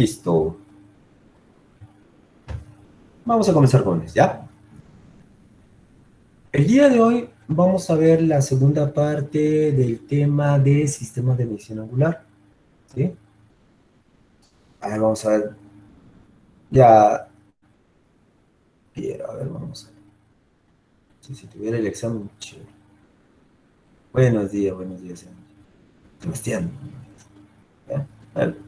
Listo. Vamos a comenzar con esto, ¿ya? El día de hoy vamos a ver la segunda parte del tema de sistemas de medición angular, ¿sí? A ver, vamos a ver. Ya. Quiero, a ver, vamos a ver. Si tuviera el examen, chévere. Buenos días, Sebastián. ¿Ya? A ver,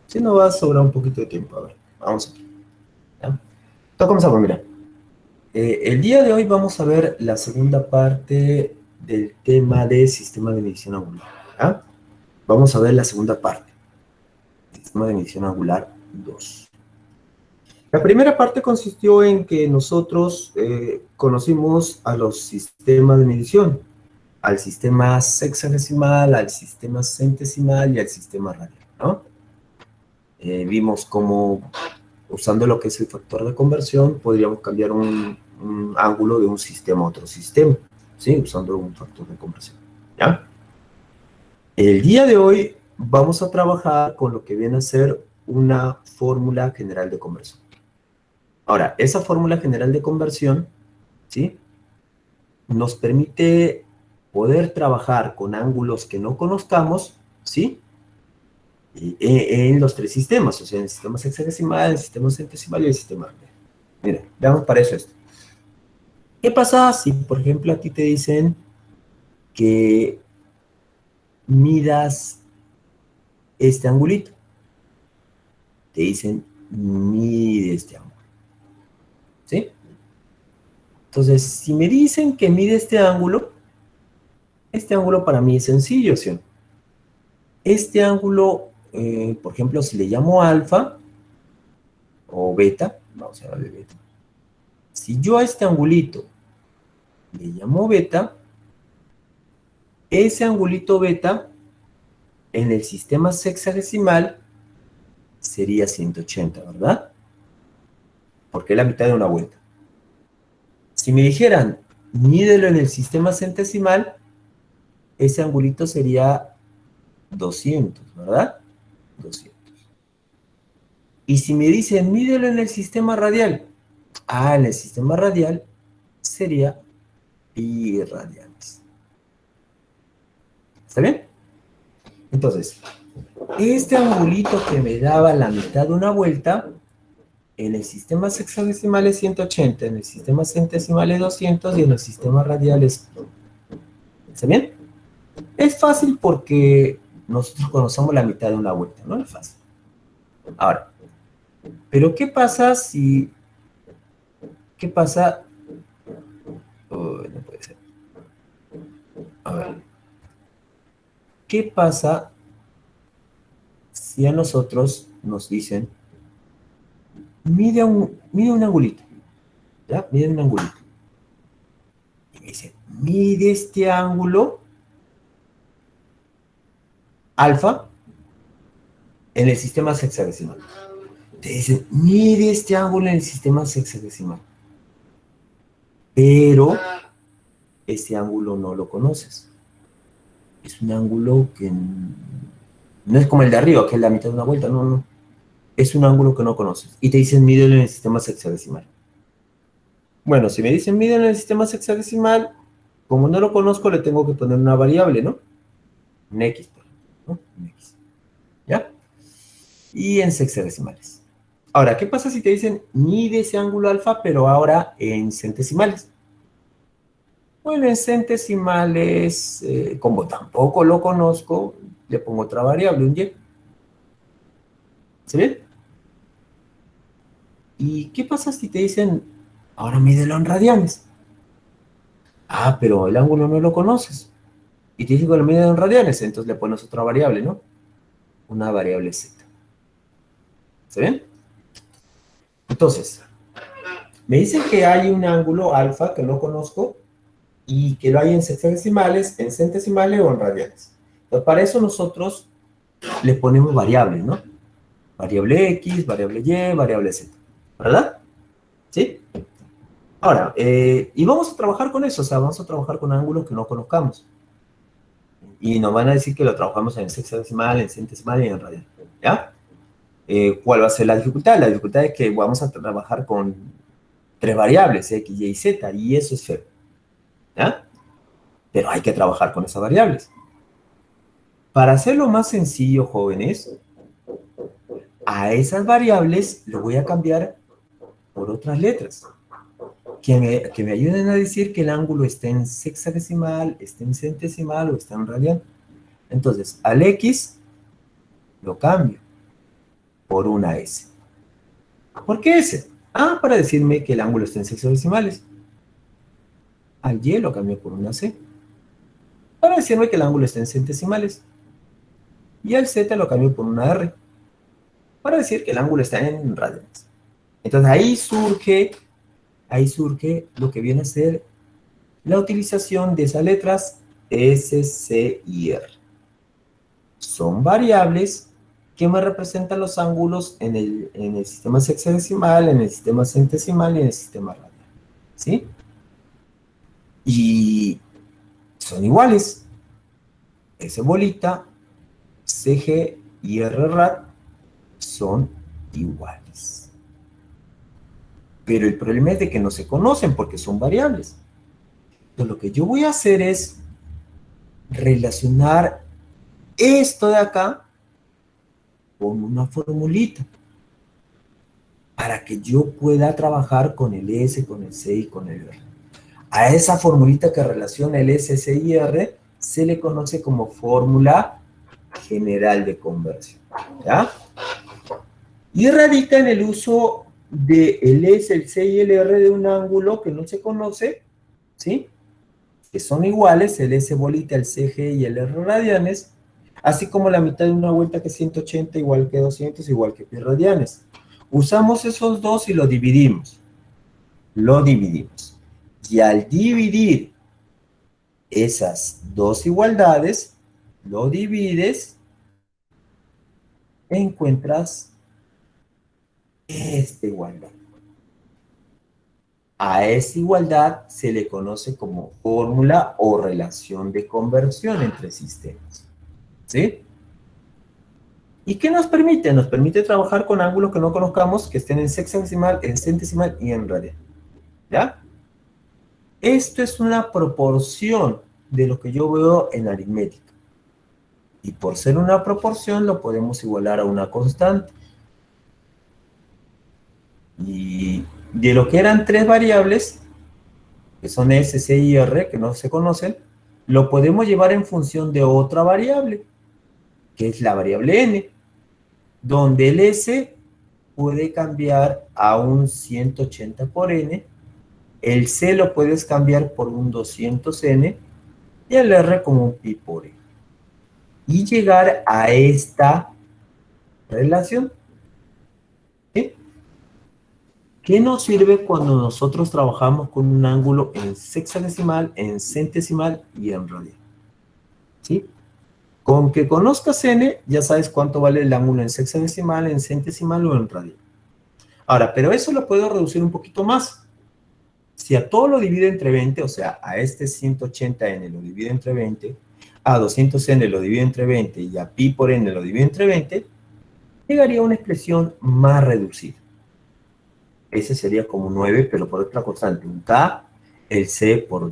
si no va a sobrar un poquito de tiempo, a ver, vamos a ver. ¿Ya? Entonces comenzamos, mira. El día de hoy vamos a ver la segunda parte del tema de sistema de medición angular, ¿ya? Vamos a ver la segunda parte, sistema de medición angular 2. La primera parte consistió en que nosotros conocimos a los sistemas de medición, al sistema sexagesimal, al sistema centesimal y al sistema radial, ¿no? Vimos cómo, usando lo que es el factor de conversión, podríamos cambiar un ángulo de un sistema a otro sistema, ¿sí? Usando un factor de conversión, ¿ya? El día de hoy vamos a trabajar con lo que viene a ser una fórmula general de conversión. Ahora, esa fórmula general de conversión, ¿sí? Nos permite poder trabajar con ángulos que no conozcamos, ¿sí? En los tres sistemas, o sea, en el sistema sexagesimal, en el sistema centesimal y el sistema radial. Mira, veamos para eso esto. ¿Qué pasa si, por ejemplo, a ti te dicen que midas este angulito? Te dicen, mide este ángulo, ¿sí? Entonces, si me dicen que mide este ángulo para mí es sencillo, ¿sí? Este ángulo, por ejemplo, si le llamo alfa o beta, vamos a llamarle beta. Si yo a este angulito le llamo beta, ese angulito beta en el sistema sexagesimal sería 180, ¿verdad? Porque es la mitad de una vuelta. Si me dijeran, mídelo en el sistema centesimal, ese angulito sería 200, ¿verdad? 200. Y si me dicen, mídelo en el sistema radial, en el sistema radial sería pi radianes. ¿Está bien? Entonces, este angulito que me daba la mitad de una vuelta, en el sistema sexagesimal es 180, en el sistema centesimal es 200 y en el sistema radial es... ¿Está bien? Es fácil porque nosotros conocemos la mitad de una vuelta, ¿no? Es fácil. Ahora, pero ¿qué pasa si... ¿Qué pasa? Oh, no puede ser. A ver. ¿Qué pasa si a nosotros nos dicen, mide un angulito, ¿ya? Mide un angulito. Y me dicen, mide este ángulo alfa en el sistema sexagesimal. Te dicen, mide este ángulo en el sistema sexagesimal. Pero este ángulo no lo conoces. Es un ángulo que no es como el de arriba, que es la mitad de una vuelta, no. Es un ángulo que no conoces. Y te dicen, mídelo en el sistema sexagesimal. Bueno, si me dicen, mídelo en el sistema sexagesimal, como no lo conozco, le tengo que poner una variable, ¿no? Un X, por ejemplo, ¿no? Un X. ¿Ya? Y en sexagesimales. Ahora, ¿qué pasa si te dicen, mide ese ángulo alfa, pero ahora en centesimales? Bueno, en centesimales, como tampoco lo conozco, le pongo otra variable, un Y. ¿Se ve? ¿Y qué pasa si te dicen, ahora mídelo en radianes? Pero el ángulo no lo conoces. Y te dicen que lo miden en radianes, entonces le pones otra variable, ¿no? Una variable z. ¿Se ven? Entonces, me dicen que hay un ángulo alfa que no conozco y que lo hay en sexagesimales, en centesimales o en radianes. Entonces, para eso nosotros le ponemos variables, ¿no? Variable X, variable Y, variable Z. ¿Verdad? ¿Sí? Ahora, y vamos a trabajar con eso, o sea, vamos a trabajar con ángulos que no conozcamos. Y nos van a decir que lo trabajamos en sexagesimal, en centesimal y en radial. ¿Ya? ¿Cuál va a ser la dificultad? La dificultad es que vamos a trabajar con tres variables, X, Y y Z, y eso es feo, ¿ya? Pero hay que trabajar con esas variables. Para hacerlo más sencillo, jóvenes, a esas variables le voy a cambiar por otras letras que me ayuden a decir que el ángulo está en sexagesimal, está en centesimal o está en radian. Entonces, al X lo cambio por una S. ¿Por qué S? Ah, para decirme que el ángulo está en sexagesimales. Al Y lo cambio por una C, para decirme que el ángulo está en centesimales. Y al Z lo cambio por una R, para decir que el ángulo está en radianes. Entonces ahí surge lo que viene a ser la utilización de esas letras S, C y R. Son variables que me representan los ángulos en el sistema sexagesimal, en el sistema centesimal y en el sistema radial. ¿Sí? Y son iguales. S bolita, CG y R rad son iguales. Pero el problema es de que no se conocen porque son variables. Entonces lo que yo voy a hacer es relacionar esto de acá con una formulita para que yo pueda trabajar con el S, con el C y con el R. A esa formulita que relaciona el S, C y R se le conoce como fórmula general de conversión, ¿ya? Y radica en el uso del S, el C y el R de un ángulo que no se conoce, ¿sí? Que son iguales, el S bolita, el CG y el R radianes, así como la mitad de una vuelta que es 180 igual que 200 igual que pi radianes. Usamos esos dos y lo dividimos. Lo dividimos. Y al dividir esas dos igualdades, lo divides, encuentras esta igualdad. A esa igualdad se le conoce como fórmula o relación de conversión entre sistemas. ¿Sí? ¿Y qué nos permite? Nos permite trabajar con ángulos que no conozcamos, que estén en sexagesimal, en centesimal y en radian. ¿Ya? Esto es una proporción de lo que yo veo en aritmética. Y por ser una proporción, lo podemos igualar a una constante. Y de lo que eran tres variables, que son S, C y R, que no se conocen, lo podemos llevar en función de otra variable, que es la variable n, donde el S puede cambiar a un 180 por n, el C lo puedes cambiar por un 200n, y el R como un pi por n. Y llegar a esta relación. ¿Sí? ¿Qué nos sirve cuando nosotros trabajamos con un ángulo en sexagesimal, en centesimal y en radian? ¿Sí? Con que conozcas n, ya sabes cuánto vale el ángulo en sexagesimal, en centesimal o en radian. Ahora, pero eso lo puedo reducir un poquito más. Si a todo lo divido entre 20, o sea, a este 180n lo divido entre 20, a 200n lo divido entre 20 y a pi por n lo divido entre 20, llegaría a una expresión más reducida. Ese sería como 9, pero por otra constante, un k, el c por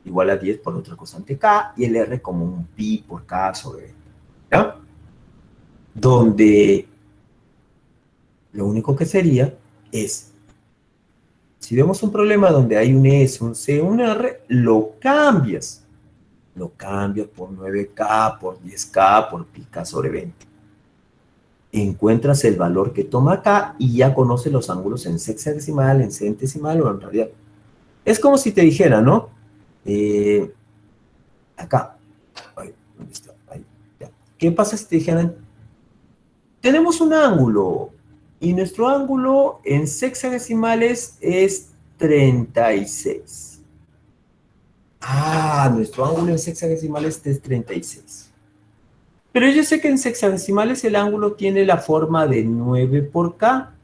igual a 10 por otra constante k, y el r como un pi por k sobre 20. ¿Ya? Donde lo único que sería es, si vemos un problema donde hay un S, un C, un R, lo cambias. Lo cambias por 9K, por 10K, por pi K sobre 20. Encuentras el valor que toma K y ya conoces los ángulos en sexagesimal, en centesimal o en radial. Es como si te dijera, ¿no? Acá. Ahí, ¿dónde está? Ahí, ya. ¿Qué pasa si te dijeran? Tenemos un ángulo y nuestro ángulo en sexagesimales es 36. Ah, nuestro ángulo en sexagesimales es 36. Pero yo sé que en sexagesimales el ángulo tiene la forma de 9 por K.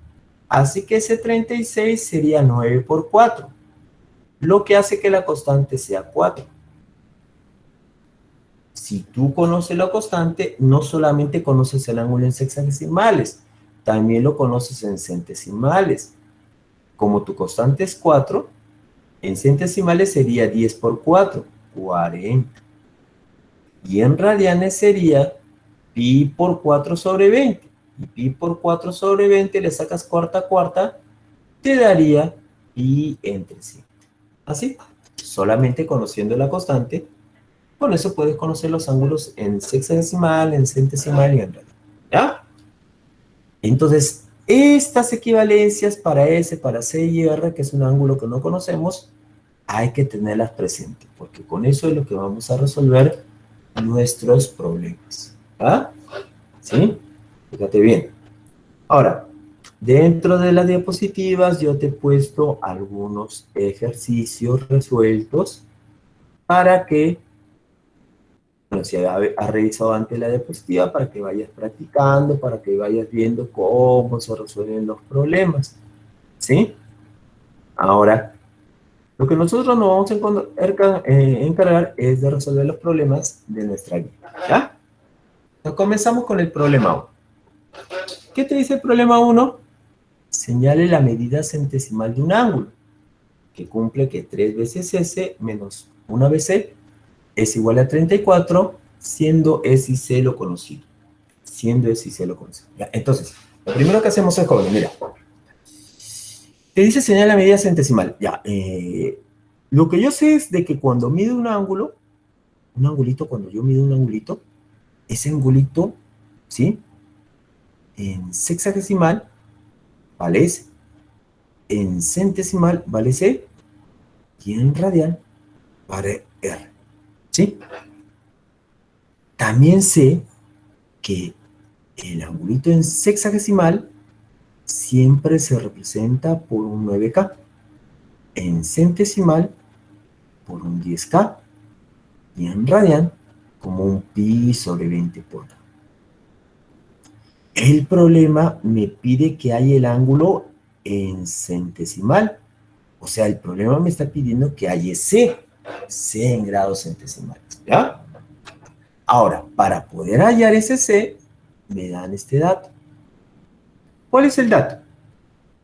Así que ese 36 sería 9 por 4. Lo que hace que la constante sea 4. Si tú conoces la constante, no solamente conoces el ángulo en sexagesimales, también lo conoces en centesimales. Como tu constante es 4, en centesimales sería 10 por 4, 40. Y en radianes sería pi por 4 sobre 20. Y pi por 4 sobre 20 le sacas cuarta cuarta, te daría pi entre 7. Así, solamente conociendo la constante, con eso puedes conocer los ángulos en sexagesimal, en centesimal y en radian. ¿Ya? Entonces, estas equivalencias para S, para C y R, que es un ángulo que no conocemos, hay que tenerlas presentes, porque con eso es lo que vamos a resolver nuestros problemas. ¿Ah? ¿Sí? Fíjate bien. Ahora, dentro de las diapositivas yo te he puesto algunos ejercicios resueltos para que, bueno, si has revisado antes la diapositiva, para que vayas practicando, para que vayas viendo cómo se resuelven los problemas. ¿Sí? Ahora, lo que nosotros nos vamos a encargar es de resolver los problemas de nuestra guía. ¿Ya? Entonces, comenzamos con el problema 1. ¿Qué te dice el problema 1? Señale la medida centesimal de un ángulo, que cumple que 3 veces S menos 1 vez C es igual a 34, siendo S y C lo conocido. Siendo S y C lo conocido. ¿Ya? Entonces, lo primero que hacemos es, joven, mira, te dice señala la medida centesimal. Ya, lo que yo sé es de que cuando mido un ángulo, cuando yo mido un angulito, ese angulito, ¿sí? En sexagesimal vale S, en centesimal vale C, y en radian vale R, ¿sí? También sé que el angulito en sexagesimal siempre se representa por un 9K, en centesimal por un 10K, y en radian como un pi sobre 20 por K. El problema me pide que haya el ángulo en centesimal. O sea, el problema me está pidiendo que haya C en grados centesimales. ¿Ya? Ahora, para poder hallar ese C, me dan este dato. ¿Cuál es el dato?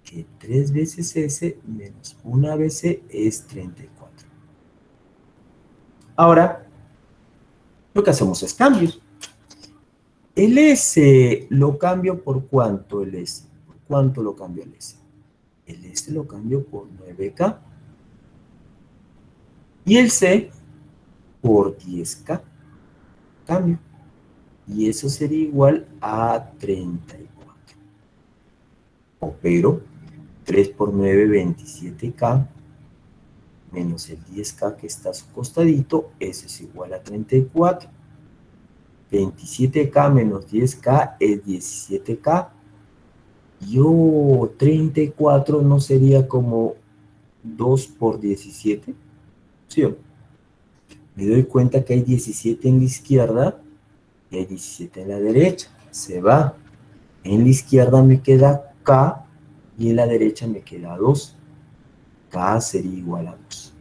Que 3 veces S menos 1 vez C es 34. Ahora, lo que hacemos es cambios. El S lo cambio por ¿cuánto el S? ¿Por cuánto lo cambio el S? El S lo cambio por 9K. Y el C por 10K. Cambio. Y eso sería igual a 34. Pero 3 por 9, 27K, menos el 10K que está a su costadito, eso es igual a 34. 27K menos 10K es 17K. Yo, 34 no sería como 2 por 17. ¿Sí o no? Me doy cuenta que hay 17 en la izquierda y hay 17 en la derecha. Se va. En la izquierda me queda K y en la derecha me queda 2. K sería igual a 2.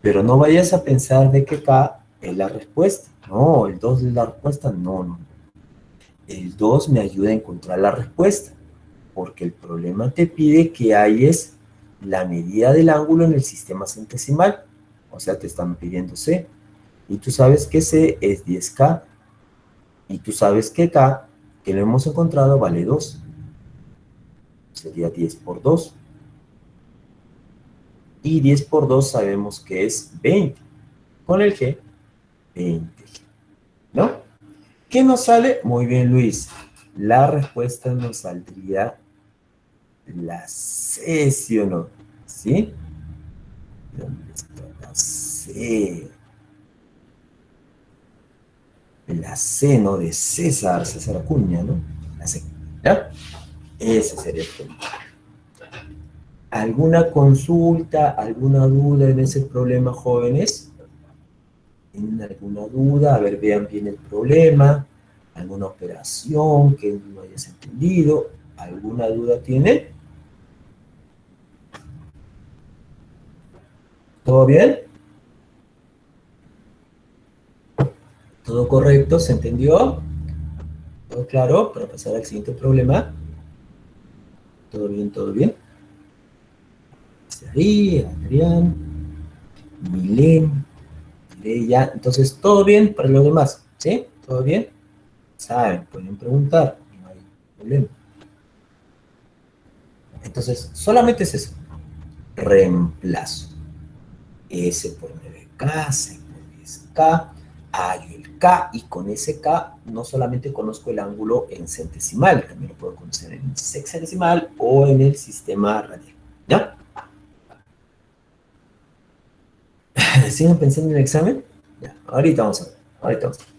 Pero no vayas a pensar de que K es la respuesta. No, el 2 es la respuesta. No, no. El 2 me ayuda a encontrar la respuesta, porque el problema te pide que halles la medida del ángulo en el sistema centesimal. O sea, te están pidiendo C. Y tú sabes que C es 10K. Y tú sabes que K, que lo hemos encontrado, vale 2. Sería 10 por 2. Y 10 por 2 sabemos que es 20. Con el G, 20. ¿No? ¿Qué nos sale? Muy bien, Luis. La respuesta nos saldría la C, ¿sí o no? ¿Sí? ¿Dónde está la C? La C, ¿no? De César Acuña, ¿no? La C. ¿Ya? Ese sería el tema. ¿Alguna consulta, alguna duda en ese problema, jóvenes? ¿Tienen alguna duda? A ver, vean bien el problema. ¿Alguna operación que no hayas entendido? ¿Alguna duda tiene? ¿Todo bien? ¿Todo correcto? ¿Se entendió? ¿Todo claro? Para pasar al siguiente problema. ¿Todo bien, todo bien? Ahí, Adrián, Milén, Mireya. Entonces, ¿todo bien para los demás? ¿Sí? ¿Todo bien? Saben, pueden preguntar, no hay problema. Entonces, solamente es eso. Reemplazo. S por 9K, C por 10K, hallo el K y con ese K no solamente conozco el ángulo en centesimal, también lo puedo conocer en sexagesimal o en el sistema radial. ¿Ya? ¿Siguen pensando en el examen? Ya, ahorita vamos a ver. Ahorita vamos a ver.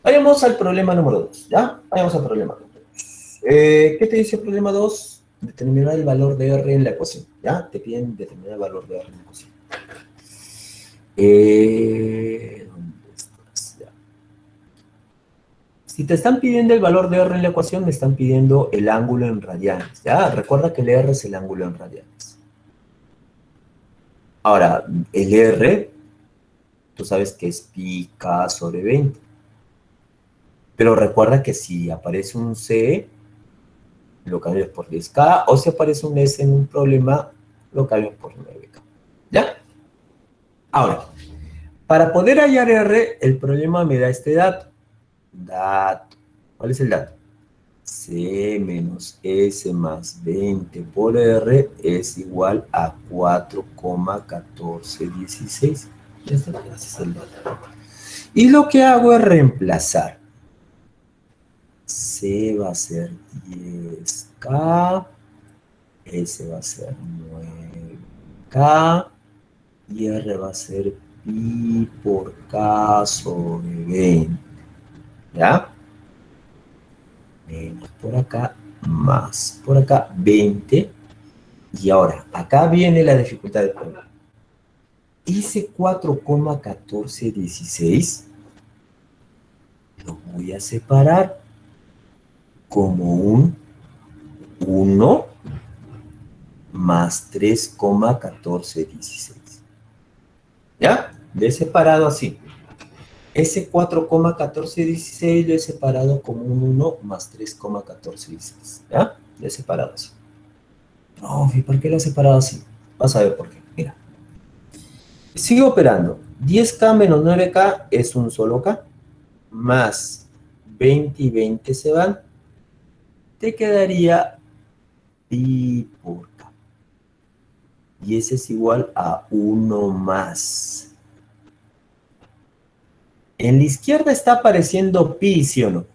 Vayamos al problema número 2, ¿ya? Vayamos al problema número 2. ¿Qué te dice el problema 2? Determinar el valor de R en la ecuación, ¿ya? Te piden determinar el valor de R en la ecuación. ¿Dónde estás? Ya. Si te están pidiendo el valor de R en la ecuación, me están pidiendo el ángulo en radianes, ¿ya? Recuerda que el R es el ángulo en radianes. Ahora, el R, tú sabes que es pi k sobre 20. Pero recuerda que si aparece un C, lo cambias por 10K, o si aparece un S en un problema, lo cambias por 9K. ¿Ya? Ahora, para poder hallar R, el problema me da este dato. ¿Cuál es el dato? C menos S más 20 por R es igual a 4,1416. Ya está, ese es el dato. Y lo que hago es reemplazar. C va a ser 10K, S va a ser 9K y R va a ser pi por K sobre 20. ¿Ya? Menos por acá, más por acá, 20. Y ahora, acá viene la dificultad del problema. Ese 4,1416 lo voy a separar como un 1 más 3,1416. ¿Ya? Lo he separado así. Ese 4,1416 lo he separado como un 1 más 3,1416. ¿Ya? Lo he separado así. Profe, ¿por qué lo he separado así? Vas a ver por qué. Mira. Sigo operando. 10K menos 9K es un solo K. Más 20 y 20 se van. Te quedaría pi por K. Y ese es igual a 1 más. En la izquierda está apareciendo pi, ¿sí o no?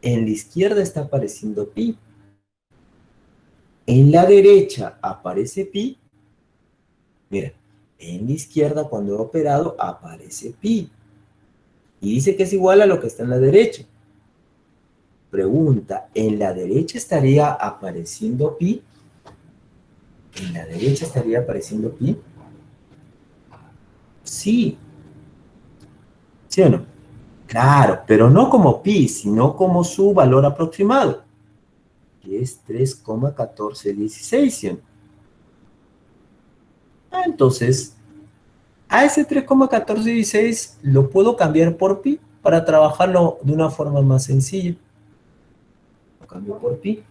En la izquierda está apareciendo pi. En la derecha aparece pi. Mira, en la izquierda cuando he operado aparece pi. Y dice que es igual a lo que está en la derecha. Pregunta, ¿en la derecha estaría apareciendo pi? ¿En la derecha estaría apareciendo pi? Sí. ¿Sí o no? Claro, pero no como pi, sino como su valor aproximado, que es 3,1416, ¿sí o no? Entonces, a ese 3,1416 lo puedo cambiar por pi para trabajarlo de una forma más sencilla. Lo cambio por pi.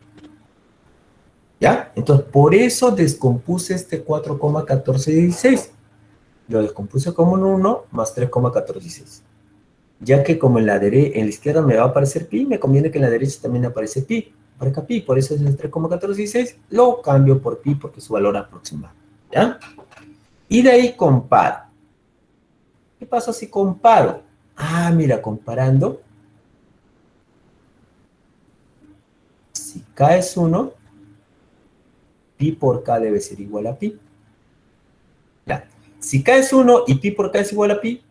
¿Ya? Entonces, por eso descompuse este 4,1416. Lo descompuse como un 1 más 3,1416. Ya que como en la izquierda me va a aparecer pi, me conviene que en la derecha también aparece pi. Aparezca pi, por eso es el 3,1416. Lo cambio por pi porque es su valor aproximado. ¿Ya? Y de ahí comparo. ¿Qué pasa si comparo? Ah, mira, comparando. Si k es 1, pi por k debe ser igual a pi. Ya. Si k es 1 y pi por k es igual a pi,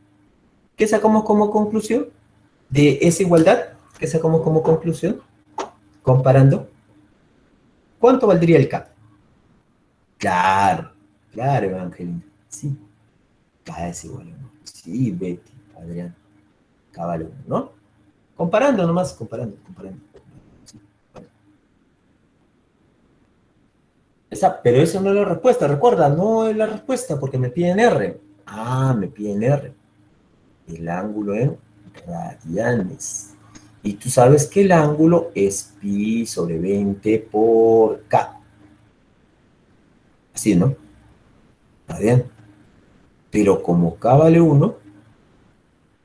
¿qué sacamos como conclusión de esa igualdad? ¿Qué sacamos como conclusión? Comparando. ¿Cuánto valdría el k? Claro, claro, Evangelina. Sí, k es igual a 1. Sí, Betty, Adrián, k vale 1, ¿no? Comparando nomás, comparando. Sí, vale. Pero eso no es la respuesta, recuerda, no es la respuesta porque me piden R. Ah, me piden R. El ángulo en radianes. Y tú sabes que el ángulo es pi sobre 20 por k. Así, ¿no? Está bien. Pero como k vale 1,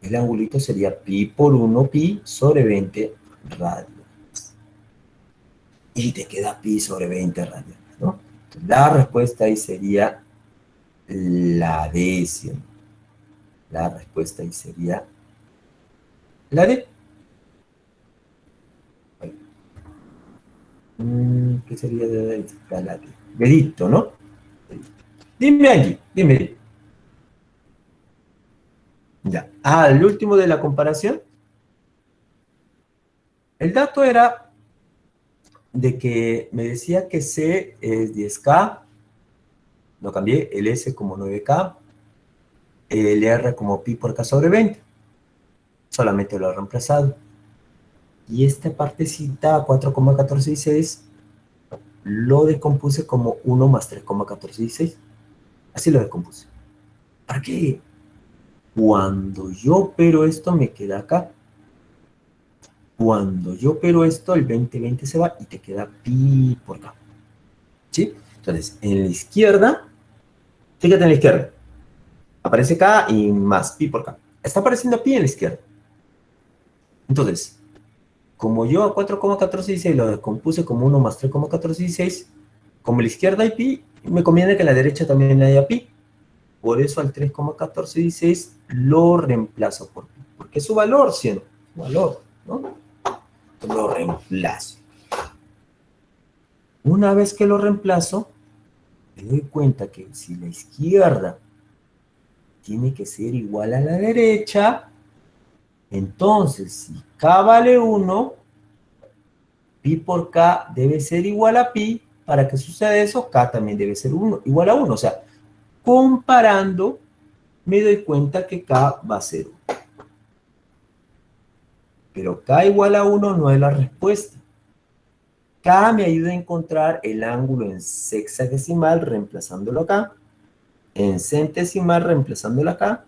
el angulito sería pi por 1, pi sobre 20 radios. Y te queda pi sobre 20 radios, ¿no? Entonces, la respuesta ahí sería la décima. La respuesta ahí sería la D. ¿Qué sería de la D? Dedito, ¿no? Dime allí, dime. Ya. Ah, el último de la comparación. El dato era de que me decía que C es 10K, lo cambié, el S como 9K, el R como pi por K sobre 20, solamente lo he reemplazado. Y esta partecita 4,1416 lo descompuse como 1 más 3,1416. Así lo descompuse. ¿Para qué? Cuando yo opero esto me queda acá. Cuando yo opero esto, el 20 se va y te queda pi por K. ¿Sí? Entonces, en la izquierda, fíjate en la izquierda, aparece K y más pi por K. Está apareciendo pi en la izquierda. Entonces, como yo a 4,1416 lo descompuse como 1 más 3,1416, como a la izquierda hay pi, me conviene que a la derecha también haya pi. Por eso al 3,1416 lo reemplazo por pi. Porque es su valor, ¿sí? Su valor, ¿no? Lo reemplazo. Una vez que lo reemplazo, me doy cuenta que si la izquierda tiene que ser igual a la derecha, entonces si K vale 1, pi por K debe ser igual a pi. Para que suceda eso, K también debe ser igual a 1. O sea, comparando, me doy cuenta que K va a ser 1. Pero K igual a 1 no es la respuesta. K me ayuda a encontrar el ángulo en sexagesimal reemplazándolo acá, en centesimal reemplazándolo acá,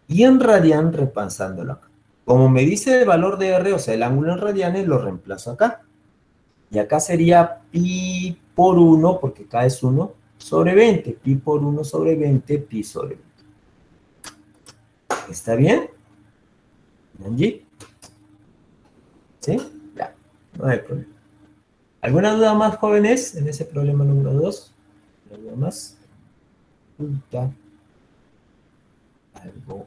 y en radian reemplazándolo acá. Como me dice el valor de R, o sea, el ángulo en radianes, lo reemplazo acá. Y acá sería pi por 1, porque K es 1, sobre 20. Pi por 1 sobre 20, pi sobre 20. ¿Está bien? ¿Angie? ¿Sí? Ya, no hay problema. ¿Alguna duda más, jóvenes, en ese problema número 2? ¿Alguna más? ¿Algo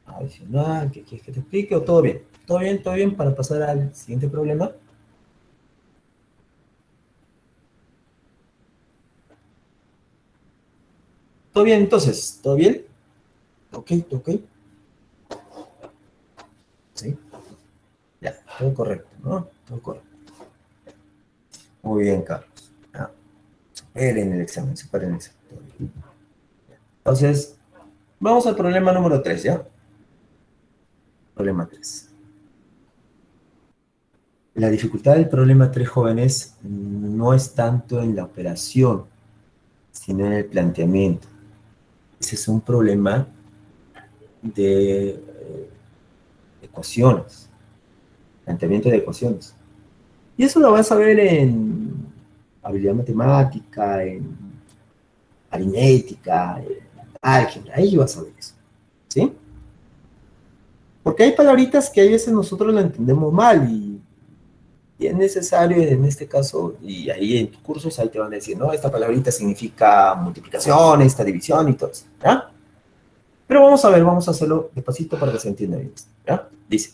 adicional que quieres que te explique? ¿O todo bien? ¿Todo bien? ¿Todo bien para pasar al siguiente problema? ¿Todo bien entonces? ¿Todo bien? Ok, ok. Sí. Ya, todo correcto, ¿no? Todo correcto. Muy bien, Carlos. Ah, superen el examen, superen el examen. Entonces, vamos al problema número 3, ¿ya? Problema 3. La dificultad del problema 3, jóvenes, no es tanto en la operación, sino en el planteamiento. Ese es un problema de ecuaciones, planteamiento de ecuaciones. Y eso lo vas a ver en habilidad matemática, en aritmética, en álgebra, ahí vas a ver eso, ¿sí? Porque hay palabritas que a veces nosotros lo entendemos mal y es necesario en este caso, y ahí en tus cursos ahí te van a decir, no, esta palabrita significa multiplicación, esta división y todo eso, ¿ya? Pero vamos a ver, vamos a hacerlo despacito para que se entienda bien, ¿ya? Dice,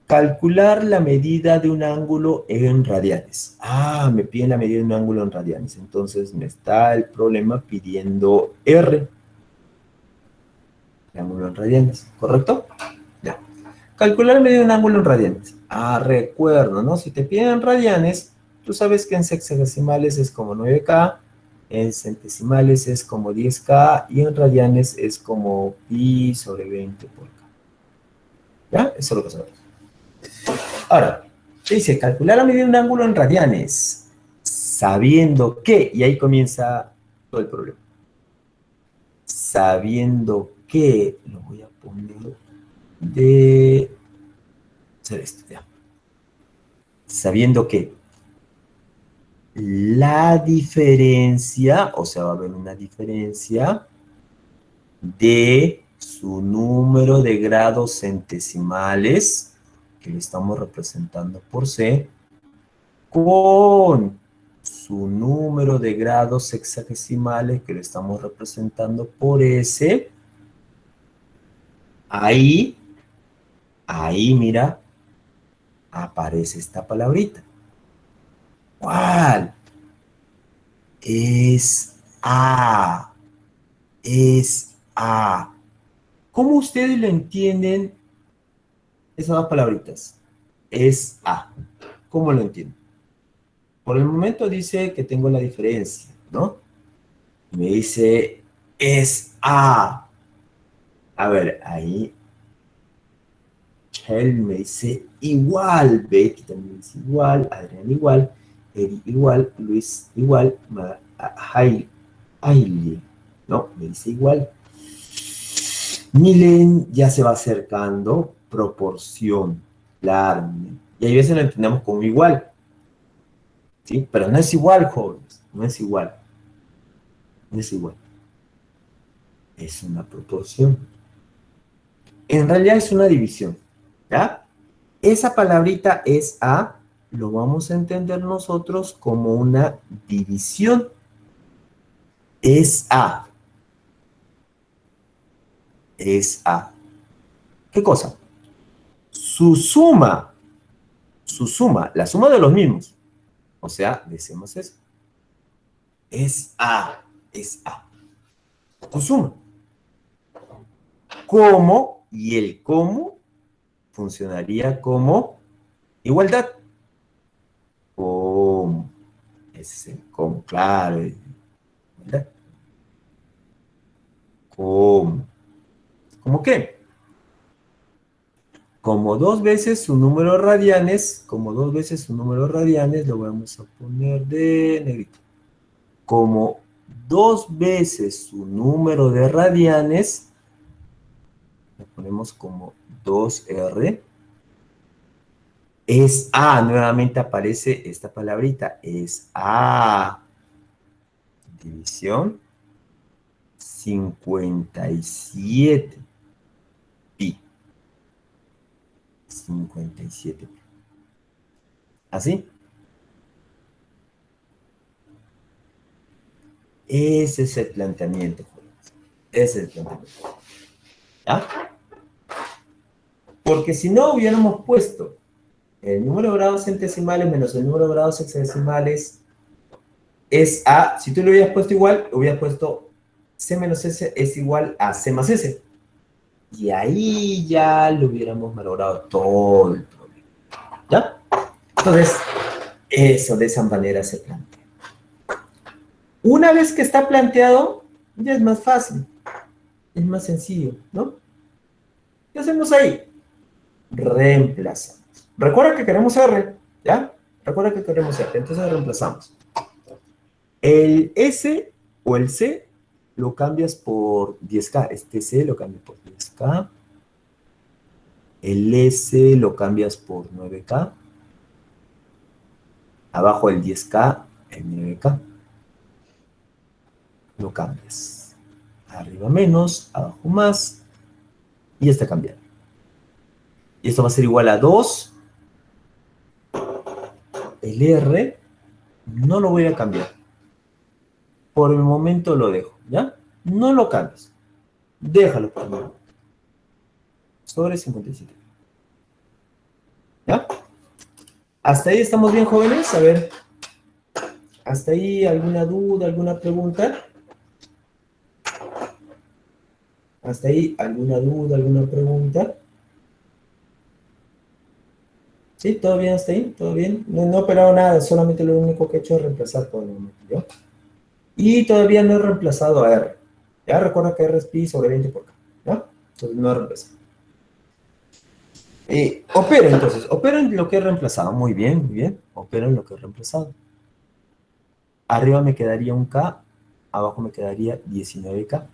calcular la medida de un ángulo en radianes. Ah, me piden la medida de un ángulo en radianes. Entonces me está el problema pidiendo R, el ángulo en radianes, ¿correcto? Ya. Calcular la medida de un ángulo en radianes. Ah, recuerdo, ¿no? Si te piden radianes, tú sabes que en sexagesimales es como 9K, en centesimales es como 10K y en radianes es como pi sobre 20 por K. ¿Ya? Eso es lo que sabemos. Ahora, dice, calcular la medida de un ángulo en radianes, sabiendo que, y ahí comienza todo el problema, sabiendo que, lo voy a poner de hacer esto, ya. Sabiendo que la diferencia, o sea, va a haber una diferencia de su número de grados centesimales, que lo estamos representando por C, con su número de grados sexagesimales, que lo estamos representando por S, ahí, mira, aparece esta palabrita. ¿Cuál? Es A. Es A. ¿Cómo ustedes lo entienden esas dos palabritas? Es A. ¿Cómo lo entienden? Por el momento dice que tengo la diferencia, ¿no? Me dice es A. A ver, ahí Chel me dice igual, Betty también dice igual, Adrián igual, Eri igual, Luis igual, Hailey, no, me dice igual. Milen ya se va acercando, proporción, claro. Y hay veces lo entendemos como igual, ¿sí? Pero no es igual, jóvenes, no es igual, no es igual. Es una proporción. En realidad es una división, ¿ya? Esa palabrita es A, lo vamos a entender nosotros como una división. Es A. Es A. ¿Qué cosa? Su suma, la suma de los mismos, o sea, decimos eso. Es A, es A. Su suma. ¿Cómo? Y el cómo funcionaría como igualdad. ¿Cómo? Ese es el cómo, claro. ¿Verdad? ¿Cómo? ¿Cómo qué? Como dos veces su número de radianes, como dos veces su número de radianes, lo vamos a poner de negrito. Como dos veces su número de radianes, lo ponemos como 2R, es A, nuevamente aparece esta palabrita, es A, división 57 pi. 57 pi. ¿Así? Ese es el planteamiento, jóvenes. Ese es el planteamiento. ¿Ya? Porque si no hubiéramos puesto el número de grados centesimales menos el número de grados hexadecimales es A, si tú lo hubieras puesto igual, hubieras puesto C menos S es igual a C más S. Y ahí ya lo hubiéramos malogrado todo el problema. ¿Ya? Entonces, eso de esa manera se plantea. Una vez que está planteado, ya es más fácil, es más sencillo, ¿no? ¿Qué hacemos ahí? Reemplazamos. Recuerda que queremos R, ¿ya? Recuerda que queremos R, entonces reemplazamos. El S o el C lo cambias por 10K. Este C lo cambias por 10K. El S lo cambias por 9K. Abajo el 10K, el 9K. Lo cambias. Arriba menos, abajo más. Y está cambiado. Y esto va a ser igual a 2. El R no lo voy a cambiar. Por el momento lo dejo, ¿ya? No lo cambies. Déjalo por el momento. Sobre 57. ¿Ya? ¿Hasta ahí estamos bien, jóvenes? A ver, ¿hasta ahí alguna duda, alguna pregunta? ¿Hasta ahí alguna duda, alguna pregunta? ¿Sí? ¿Todo bien hasta ahí? ¿Todo bien? No, no he operado nada, solamente lo único que he hecho es reemplazar por el momento, ¿ya? Y todavía no he reemplazado a R. Ya recuerda que R es pi sobre 20 por K, ¿ya? Entonces no he reemplazado. Opero entonces, opero en lo que he reemplazado. Muy bien, muy bien. Opero en lo que he reemplazado. Arriba me quedaría un K, abajo me quedaría 19K.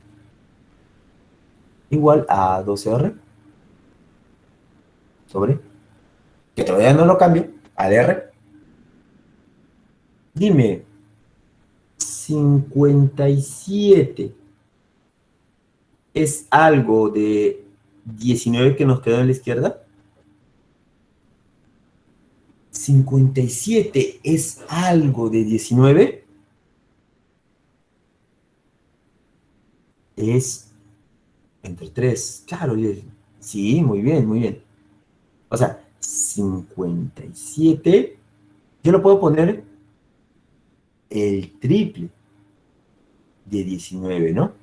Igual a 12R sobre que todavía no lo cambio, al R. Dime, 57 es algo de 19 que nos quedó en la izquierda. 57 es algo de 19. Es entre 3. Claro, sí, muy bien, muy bien. O sea, 57, yo lo puedo poner el triple de 19, ¿no?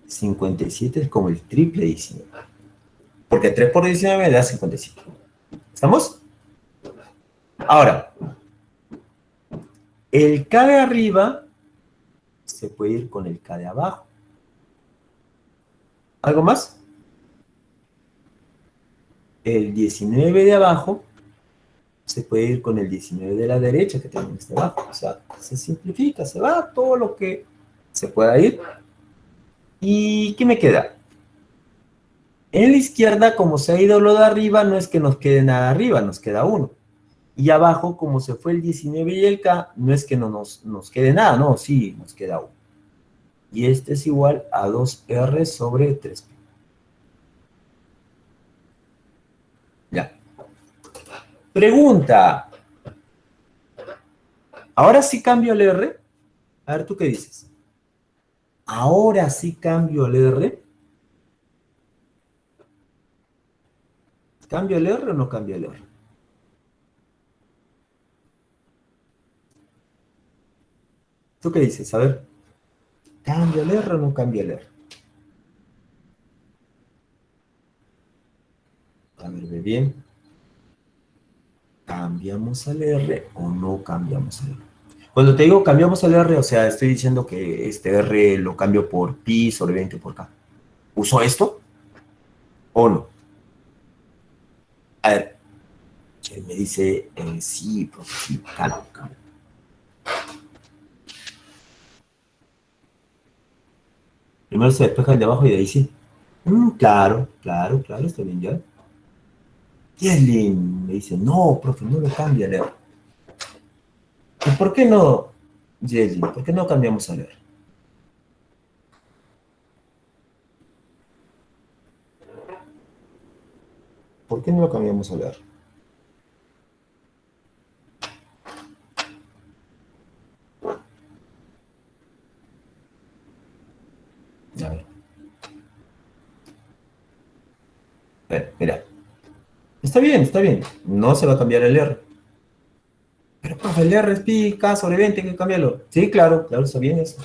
57 es como el triple de 19. Porque 3 por 19 da 57. ¿Estamos? Ahora, el K de arriba se puede ir con el K de abajo. ¿Algo más? El 19 de abajo se puede ir con el 19 de la derecha que tenemos debajo. O sea, se simplifica, se va todo lo que se pueda ir. ¿Y qué me queda? En la izquierda, como se ha ido lo de arriba, no es que nos quede nada arriba, nos queda 1. Y abajo, como se fue el 19 y el K, no es que no nos quede nada, no, sí, nos queda 1. Y este es igual a 2R sobre 3Pi. Ya. Pregunta. ¿Ahora sí cambio el R? A ver, ¿tú qué dices? ¿Ahora sí cambio el R? ¿Cambio el R o no cambio el R? ¿Tú qué dices? A ver, ¿cambio el R o no cambio el R? A ver, ve bien. ¿Cambiamos al R o no cambiamos al R? Cuando te digo cambiamos al R, o sea, estoy diciendo que este R lo cambio por pi sobre 20 por K. ¿Uso esto o no? A ver, él me dice, sí, profe, sí, calma, calma. Primero se despeja el de abajo y de ahí sí. Claro, claro, claro, está bien ya. Yeslin me dice, no, profe, no lo cambia, Leo. ¿Y por qué no, Yeslin? ¿Por qué no cambiamos a leer? ¿Por qué no lo cambiamos a leer? A ver, mira. Está bien, está bien. No se va a cambiar el R. Pero, profe, el R es pi, K sobre 20, hay que cambiarlo. Sí, claro, claro, está bien eso.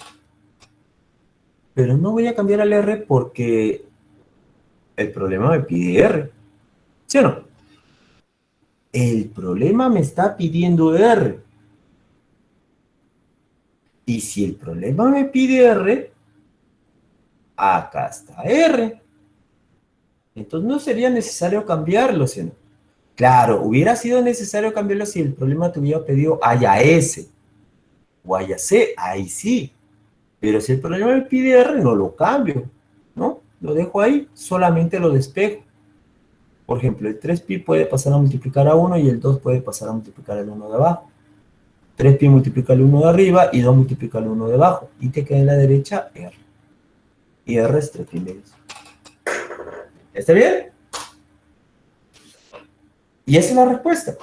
Pero no voy a cambiar al R porque el problema me pide R. ¿Sí o no? El problema me está pidiendo R. Y si el problema me pide R, acá está R. Entonces no sería necesario cambiarlo, ¿sí o no? Claro, hubiera sido necesario cambiarlo si el problema te hubiera pedido haya S o haya C, ahí sí. Pero si el problema me pide R, no lo cambio, ¿no? Lo dejo ahí, solamente lo despejo. Por ejemplo, el 3pi puede pasar a multiplicar a 1 y el 2 puede pasar a multiplicar al 1 de abajo. 3pi multiplica el 1 de arriba y 2 multiplica el 1 de abajo. Y te queda en la derecha R. Y R es 3pi medio. ¿Está bien? Y esa es la respuesta.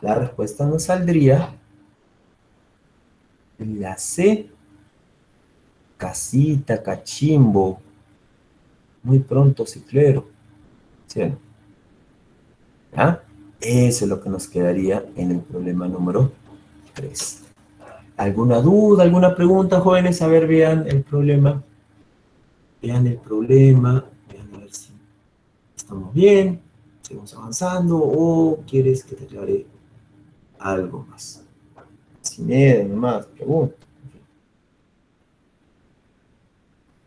La respuesta nos saldría la C. Casita, cachimbo. Muy pronto, ciclero. ¿Sí? ¿Ah? Eso es lo que nos quedaría en el problema número 3. ¿Alguna duda, alguna pregunta, jóvenes? A ver, vean el problema. Vean el problema. Vean a ver si estamos bien. Seguimos avanzando. ¿O quieres que te aclare algo más? Sin miedo, nomás. Pregunta.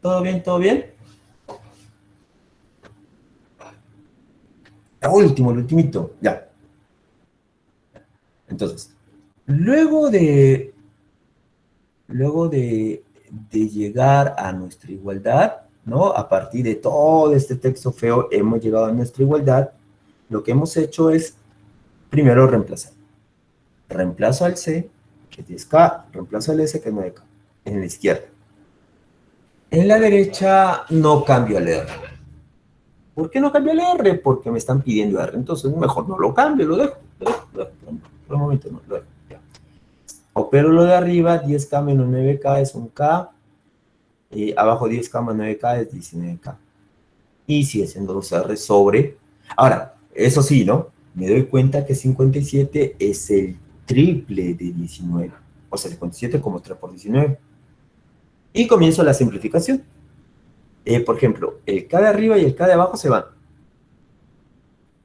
¿Todo bien? ¿Todo bien? El último, el ultimito. Ya. Entonces, luego de llegar a nuestra igualdad, ¿no? A partir de todo este texto feo, hemos llegado a nuestra igualdad. lo que hemos hecho es primero reemplazar. Reemplazo al C, que es 10K, reemplazo al S, que es 9K, en la izquierda. En la derecha no cambio el R. ¿Por qué no cambio el R? Porque me están pidiendo R. Entonces mejor no lo cambio, lo dejo. Por un momento no lo dejo. Ya. Opero lo de arriba, 10K menos 9K es un K. Abajo 10K más 9K es 19K. Y sigue siendo 2R sobre. Ahora, eso sí, ¿no? Me doy cuenta que 57 es el triple de 19. O sea, 57 como 3 por 19. Y comienzo la simplificación. Por ejemplo, el K de arriba y el K de abajo se van.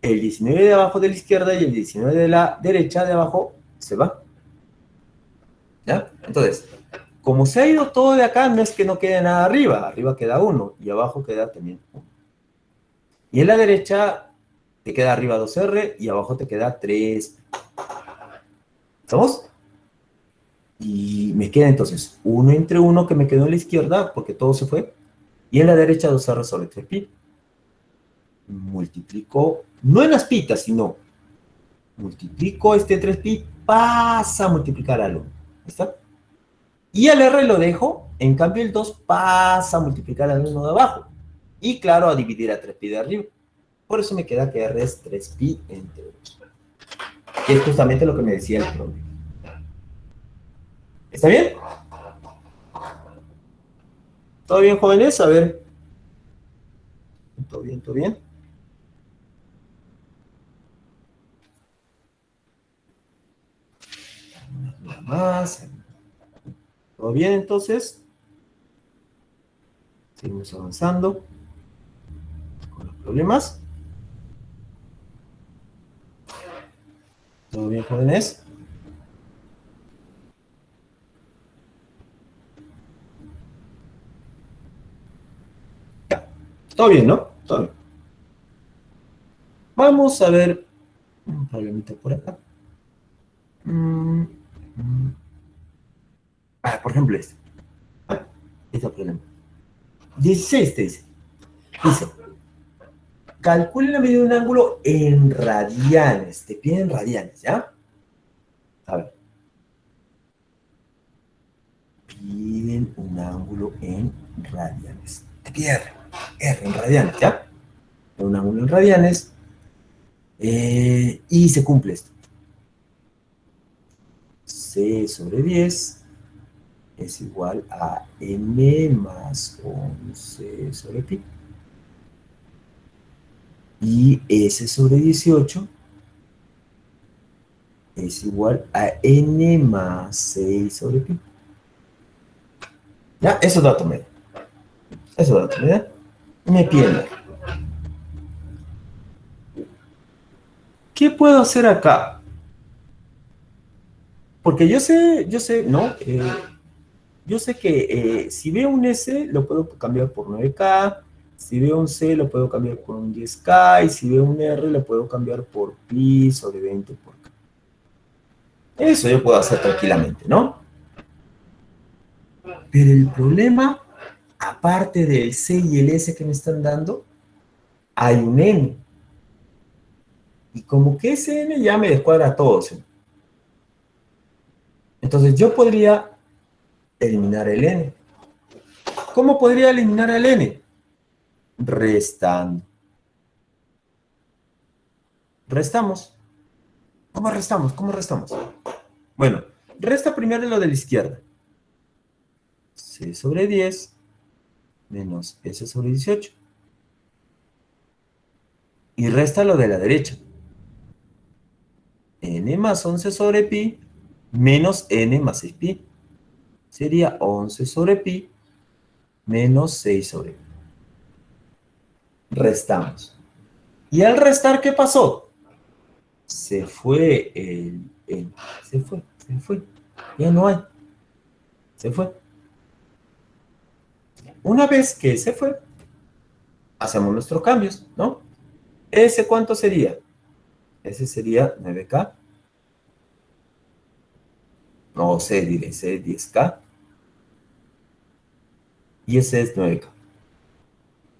El 19 de abajo de la izquierda y el 19 de la derecha de abajo se va. ¿Ya? Entonces, como se ha ido todo de acá, no es que no quede nada arriba. Arriba queda 1 y abajo queda también 1. Y en la derecha te queda arriba 2R y abajo te queda 3. ¿Estamos? Y me queda entonces 1 entre 1 que me quedó en la izquierda porque todo se fue. Y en la derecha 2R sobre 3pi. Multiplico, no en las pitas, sino multiplico este 3pi, pasa a multiplicar al 1. ¿Está? Y el R lo dejo, en cambio el 2 pasa a multiplicar al 1 de abajo. Y claro, a dividir a 3pi de arriba. Por eso me queda que R es 3pi entre 2. Que es justamente lo que me decía el problema. ¿Está bien? ¿Todo bien, jóvenes? A ver. ¿Todo bien? ¿Todo bien? Nada más. ¿Todo bien entonces? Seguimos avanzando con los problemas. ¿Todo bien, jóvenes? Ya. Todo bien, ¿no? Todo bien. Vamos a ver un problemita por acá. Por ejemplo, este. Este problema. 16 te dice. Dice, calcule la medida de un ángulo en radianes. Te piden radianes, ¿ya? A ver. Piden un ángulo en radianes. Te pide R. R en radianes, ¿ya? Un ángulo en radianes. Y se cumple esto. C sobre 10 es igual a n más 11 sobre pi. Y s sobre 18 es igual a n más 6 sobre pi. ¿Ya? Eso es dato medio. Eso es dato medio. Me pierdo. ¿Qué puedo hacer acá? Porque yo sé, ¿no? Yo sé que si veo un S, lo puedo cambiar por 9K. Si veo un C, lo puedo cambiar por un 10K. Y si veo un R, lo puedo cambiar por pi sobre 20 por K. Eso yo puedo hacer tranquilamente, ¿no? Pero el problema, aparte del C y el S que me están dando, hay un N. Y como que ese N ya me descuadra todo, ¿sí? Entonces yo podría eliminar el N. ¿Cómo podría eliminar el N? Restando. Restamos. ¿Cómo restamos? ¿Cómo restamos? Bueno, resta primero lo de la izquierda. C sobre 10 menos S sobre 18. Y resta lo de la derecha. N más 11 sobre pi menos N más 6 pi. Sería 11 sobre pi menos 6 sobre pi. Restamos. ¿Y al restar qué pasó? Se fue se fue. Ya no hay. Se fue. Una vez que se fue, hacemos nuestros cambios, ¿no? ¿Ese cuánto sería? Ese sería 9K. No sé, diré, ese es 10K. Y ese es 9K.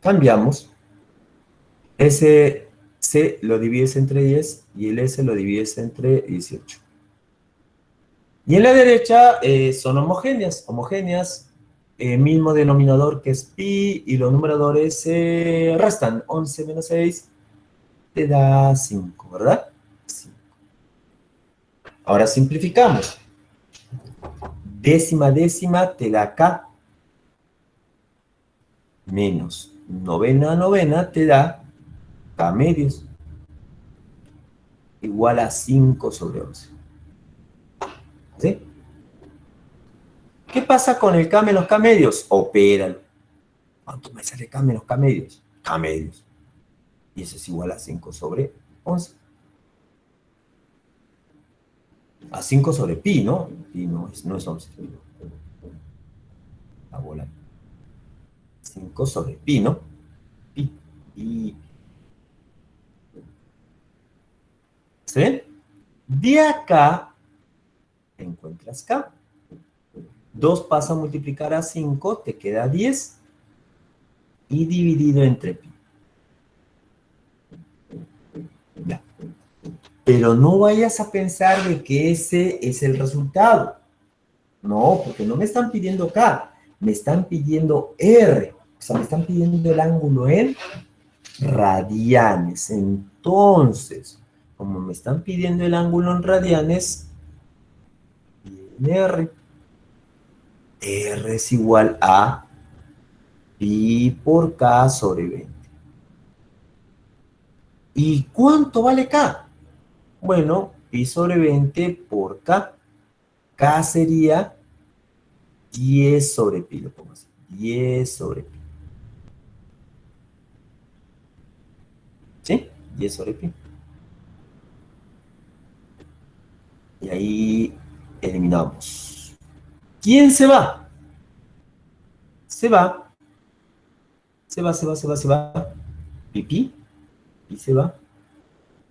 Cambiamos. Ese C lo divides entre 10 y el S lo divides entre 18. Y en la derecha son homogéneas, mismo denominador que es pi, y los numeradores se restan. 11 menos 6 te da 5, ¿verdad? 5. Ahora simplificamos. Décima te da K, menos novena te da K medios, igual a 5 sobre 11. ¿Sí? ¿Qué pasa con el K menos K medios? Opéralo. ¿Cuánto me sale K menos K medios? K medios. Y eso es igual a 5 sobre 11. A 5 sobre pi, ¿no? Pi no es 11. La bola. 5 sobre pi, ¿no? Pi. Y... ¿sí? De acá encuentras K. 2 pasa a multiplicar a 5, te queda 10. Y dividido entre pi. Ya. Pero no vayas a pensar de que ese es el resultado. No, porque no me están pidiendo K, me están pidiendo R. O sea, me están pidiendo el ángulo en radianes. Entonces, como me están pidiendo el ángulo en radianes, en R. R es igual a pi por K sobre 20. ¿Y cuánto vale K? Bueno, pi sobre 20 por K. K sería 10 sobre pi, lo pongo así. 10 sobre pi. ¿Sí? 10 sobre pi. Y ahí eliminamos. ¿Quién se va? Se va. Se va. Pi se va.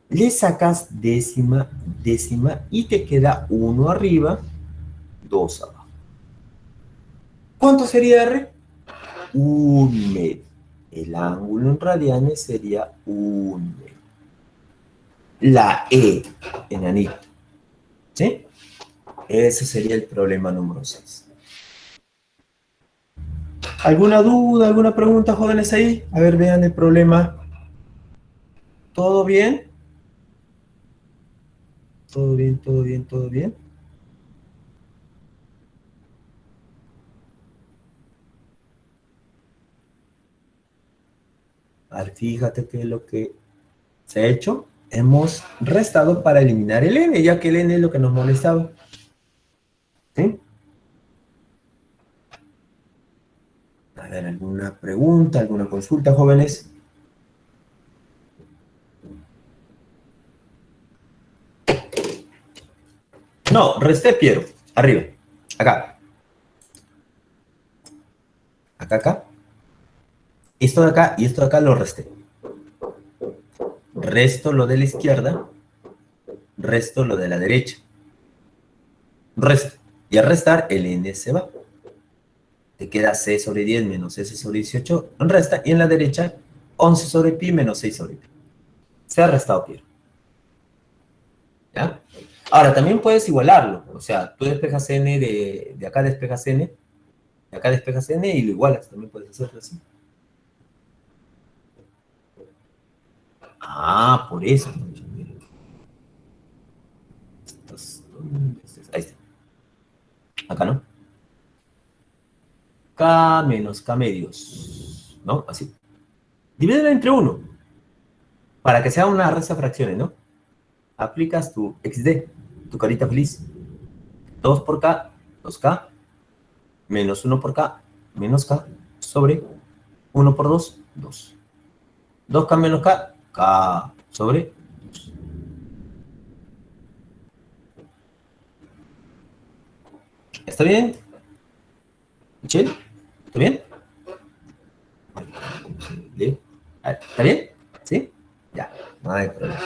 Le sacas décima y te queda 1 arriba, 2 abajo. ¿Cuánto sería R? 1 medio. El ángulo en radianes sería 1 medio. La E, enanito. ¿Sí? Ese sería el problema número 6. ¿Alguna duda, alguna pregunta, jóvenes, ahí? A ver, vean el problema. ¿Todo bien? ¿Todo bien? A ver, fíjate que lo que se ha hecho, hemos restado para eliminar el n, ya que el n es lo que nos molestaba. ¿Sí? A ver, ¿alguna pregunta, alguna consulta, jóvenes? No, resté, Piero. Arriba. Acá. Acá. Esto de acá y esto de acá lo resté. Resto lo de la izquierda. Resto lo de la derecha. Resto. Y al restar, el n se va. Te queda c sobre 10 menos s sobre 18. Resta. Y en la derecha, 11 sobre pi menos 6 sobre pi. Se ha restado, Piero. ¿Ya? Ahora, también puedes igualarlo. O sea, tú despejas n de acá despejas n, de acá despejas n y lo igualas. También puedes hacerlo así. Ah, por eso. Ahí está. Acá, ¿no? K menos K medios. ¿No? Así. Divídelo entre 1. Para que sea una resta de fracciones, ¿no? Aplicas tu XD, tu carita feliz. 2 por K, 2K, menos 1 por K, menos K, sobre 1 por 2, 2. 2K menos K, K sobre 2. ¿Está bien? ¿Michelle? ¿Está bien? ¿Está bien? ¿Sí? Ya, no hay problema.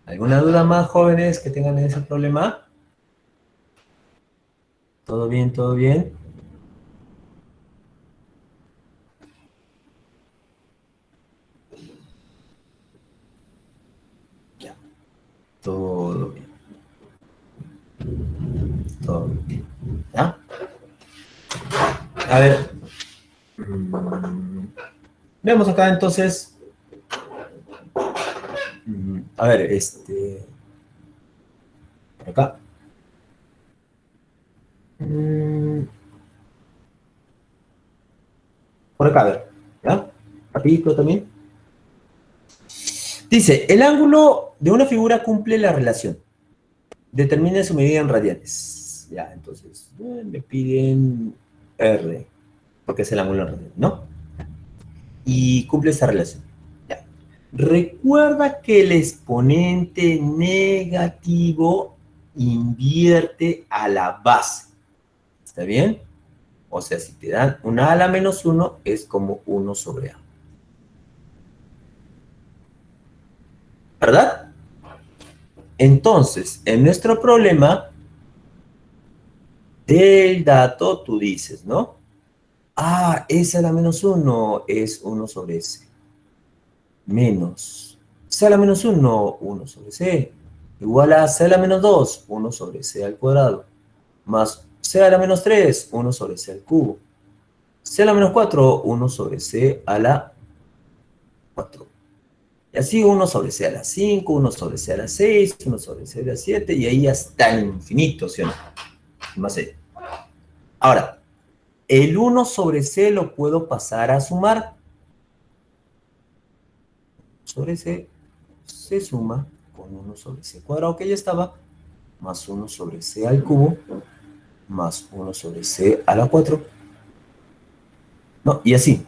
¿Alguna duda más, jóvenes, que tengan ese problema? ¿Todo bien, todo bien? Todo bien. Todo bien. ¿Ya? A ver. Veamos acá entonces. A ver, por acá. Por acá, a ver. ¿Ya? Rapidito también. Dice, el ángulo de una figura cumple la relación. Determine su medida en radianes. Ya, entonces, me piden R, porque es el ángulo en radianes, ¿no? Y cumple esta relación. Ya. Recuerda que el exponente negativo invierte a la base. ¿Está bien? O sea, si te dan una a la menos 1, es como 1 sobre A. ¿Verdad? Entonces, en nuestro problema del dato, tú dices, ¿no? Ah, S a la menos 1 es 1 sobre S. Menos C a la menos 1, 1 sobre C. Igual a C a la menos 2, 1 sobre C al cuadrado. Más C a la menos 3, 1 sobre C al cubo. C a la menos 4, 1 sobre C a la 4. Y así 1 sobre C a la 5, 1 sobre C a la 6, 1 sobre C a la 7, y ahí hasta el infinito, ¿sí o no? Más C. Ahora, el 1 sobre C lo puedo pasar a sumar. Sobre C se suma con 1 sobre C cuadrado que ya estaba, más 1 sobre C al cubo, más 1 sobre C a la 4. ¿No? Y así.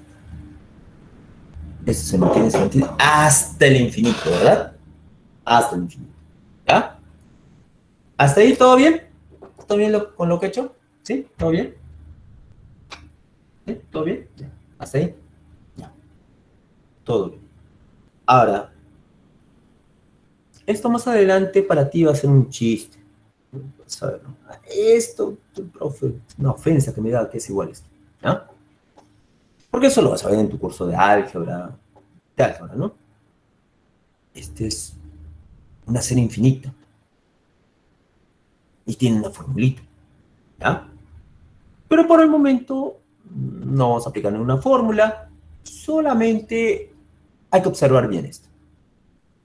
Eso se mantiene hasta el infinito, ¿verdad? Hasta el infinito. ¿Ya? ¿Hasta ahí todo bien? ¿Todo bien con lo que he hecho? ¿Sí? ¿Todo bien? ¿Sí? ¿Todo bien? Ya. ¿Hasta ahí? Ya. Todo bien. Ahora, esto más adelante para ti va a ser un chiste. Vas a ver, ¿no? Esto, profe, una ofensa que me da que es igual esto. ¿Ya? Porque eso lo vas a ver en tu curso de álgebra, ¿no? Este es una serie infinita y tiene una formulita, ¿ya? Pero por el momento no vamos a aplicar ninguna fórmula, solamente hay que observar bien esto.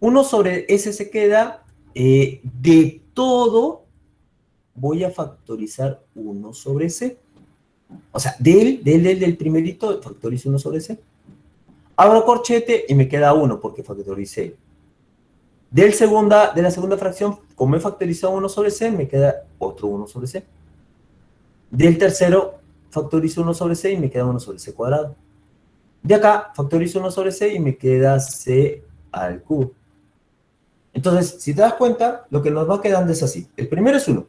1 sobre S se queda, de todo voy a factorizar 1 sobre C. O sea, del primerito factorizo 1 sobre C. Abro corchete y me queda 1 porque factoricé. De la segunda fracción, como he factorizado 1 sobre C, me queda otro 1 sobre C. Del tercero, factorizo 1 sobre C y me queda 1 sobre C cuadrado. De acá, factorizo 1 sobre C y me queda C al cubo. Entonces, si te das cuenta, lo que nos va quedando es así. El primero es 1,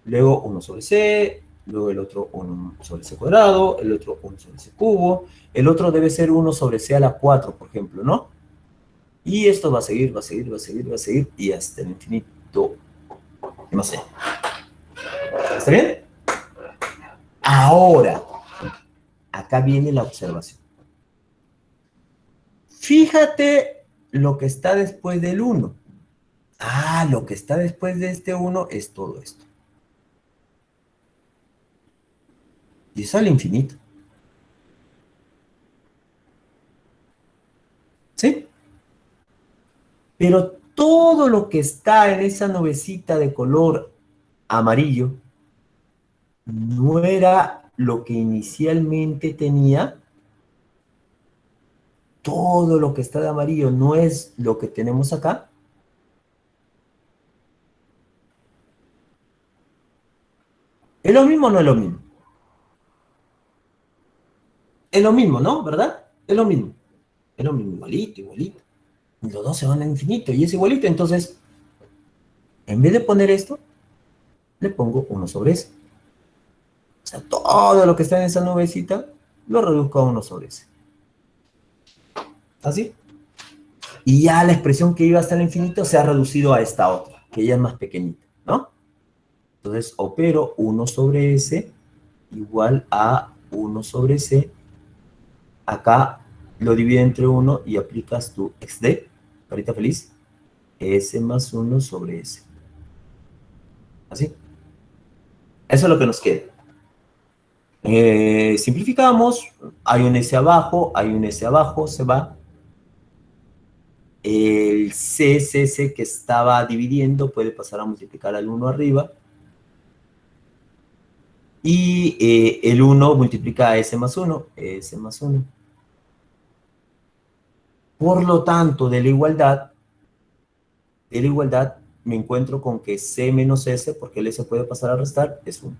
luego 1 sobre C, luego el otro 1 sobre C cuadrado, el otro 1 sobre C cubo, el otro debe ser 1 sobre C a la 4, por ejemplo, ¿no? Y esto va a seguir, va a seguir, va a seguir, va a seguir, y hasta el infinito. No sé. ¿Está bien? Ahora, acá viene la observación. Fíjate lo que está después del 1. Ah, lo que está después de este 1 es todo esto. Y eso al infinito. ¿Sí? Pero todo lo que está en esa nubecita de color amarillo no era lo que inicialmente tenía. Todo lo que está de amarillo no es lo que tenemos acá. ¿Es lo mismo o no es lo mismo? Es lo mismo, ¿no? ¿Verdad? Es lo mismo. Es lo mismo, igualito, igualito. Y los dos se van al infinito y es igualito. Entonces, en vez de poner esto, le pongo 1 sobre S. O sea, todo lo que está en esa nubecita lo reduzco a 1 sobre S. ¿Así? Y ya la expresión que iba hasta el infinito se ha reducido a esta otra, que ya es más pequeñita, ¿no? Entonces opero 1 sobre S igual a 1 sobre C. Acá lo divide entre 1 y aplicas tu XD, carita feliz, S más 1 sobre S. ¿Así? Eso es lo que nos queda. Simplificamos, hay un S abajo, se va. El C que estaba dividiendo puede pasar a multiplicar al 1 arriba. Y el 1 multiplica a S más 1, S más 1. Por lo tanto, de la igualdad me encuentro con que C menos S, porque el S puede pasar a restar, es 1.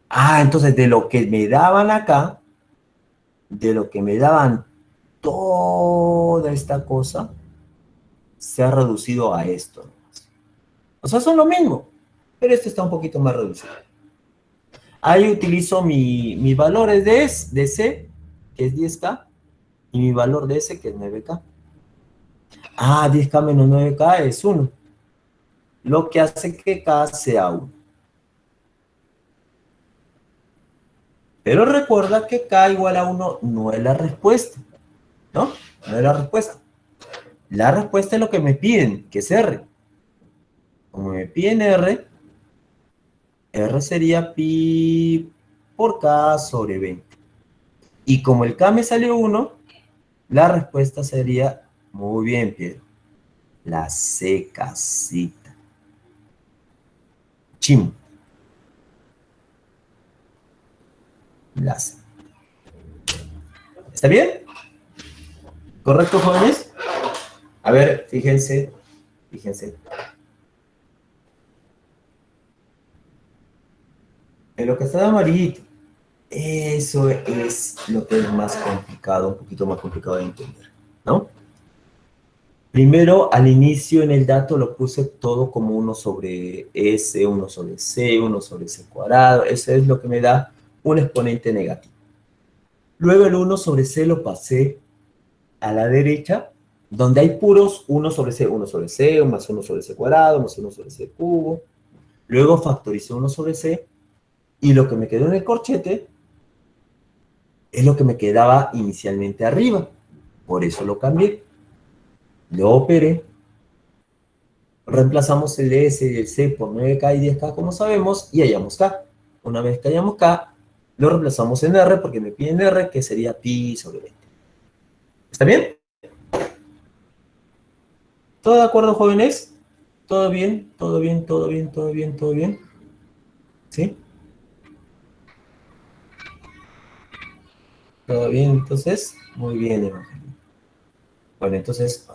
Ah, entonces de lo que me daban acá, de lo que me daban toda esta cosa, se ha reducido a esto. O sea, son lo mismo, pero este está un poquito más reducido. Ahí utilizo mi valores de C, que es 10K, y mi valor de S, que es 9K. Ah, 10K menos 9K es 1, lo que hace que K sea 1. Pero recuerda que K igual a 1 no es la respuesta, ¿no? No es la respuesta. La respuesta es lo que me piden, que es R. Como me piden R, R sería pi por K sobre 20. Y como el K me salió 1, la respuesta sería, muy bien, Piero, la C casita. Chim. La C. ¿Está bien? ¿Correcto, jóvenes? A ver, fíjense, fíjense. En lo que está de amarillito, eso es lo que es más complicado, un poquito más complicado de entender, ¿no? Primero, al inicio en el dato lo puse todo como 1 sobre S, 1 sobre C, 1 sobre C cuadrado. Eso es lo que me da un exponente negativo. Luego el 1 sobre C lo pasé a la derecha, donde hay puros 1 sobre C, 1 sobre C, más 1 sobre C cuadrado, más 1 sobre C cubo. Luego factoricé 1 sobre C, y lo que me quedó en el corchete es lo que me quedaba inicialmente arriba. Por eso lo cambié. Lo operé. Reemplazamos el S y el C por 9K y 10K, como sabemos, y hallamos K. Una vez que hallamos K, lo reemplazamos en R, porque me piden R, que sería pi sobre 20. ¿Está bien? ¿Todo de acuerdo, jóvenes? ¿Todo bien? ¿Todo bien? ¿Todo bien? ¿Todo bien? ¿Todo bien? ¿Sí? ¿Todo bien? Entonces, muy bien, Evangelio. Bueno, entonces,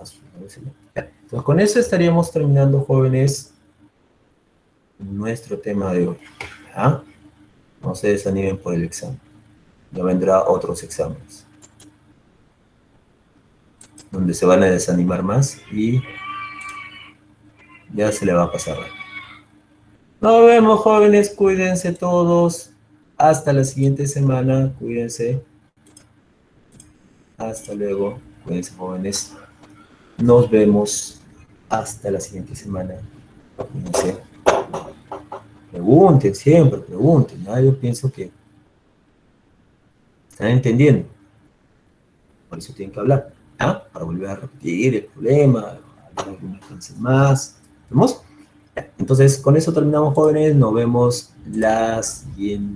con eso estaríamos terminando, jóvenes, nuestro tema de hoy. ¿Ya? No se desanimen por el examen. Ya vendrá otros exámenes, donde se van a desanimar más y ya se le va a pasar. Nos vemos, jóvenes, cuídense todos. Hasta la siguiente semana, cuídense. Hasta luego, cuídense, jóvenes. Nos vemos hasta la siguiente semana. Cuídense. Pregunten, siempre pregunten, ¿no? Yo pienso que están entendiendo. Por eso tienen que hablar, ¿ah? Para volver a repetir el problema, algunas veces más. ¿Vemos? Entonces, con eso terminamos, jóvenes. Nos vemos la siguiente.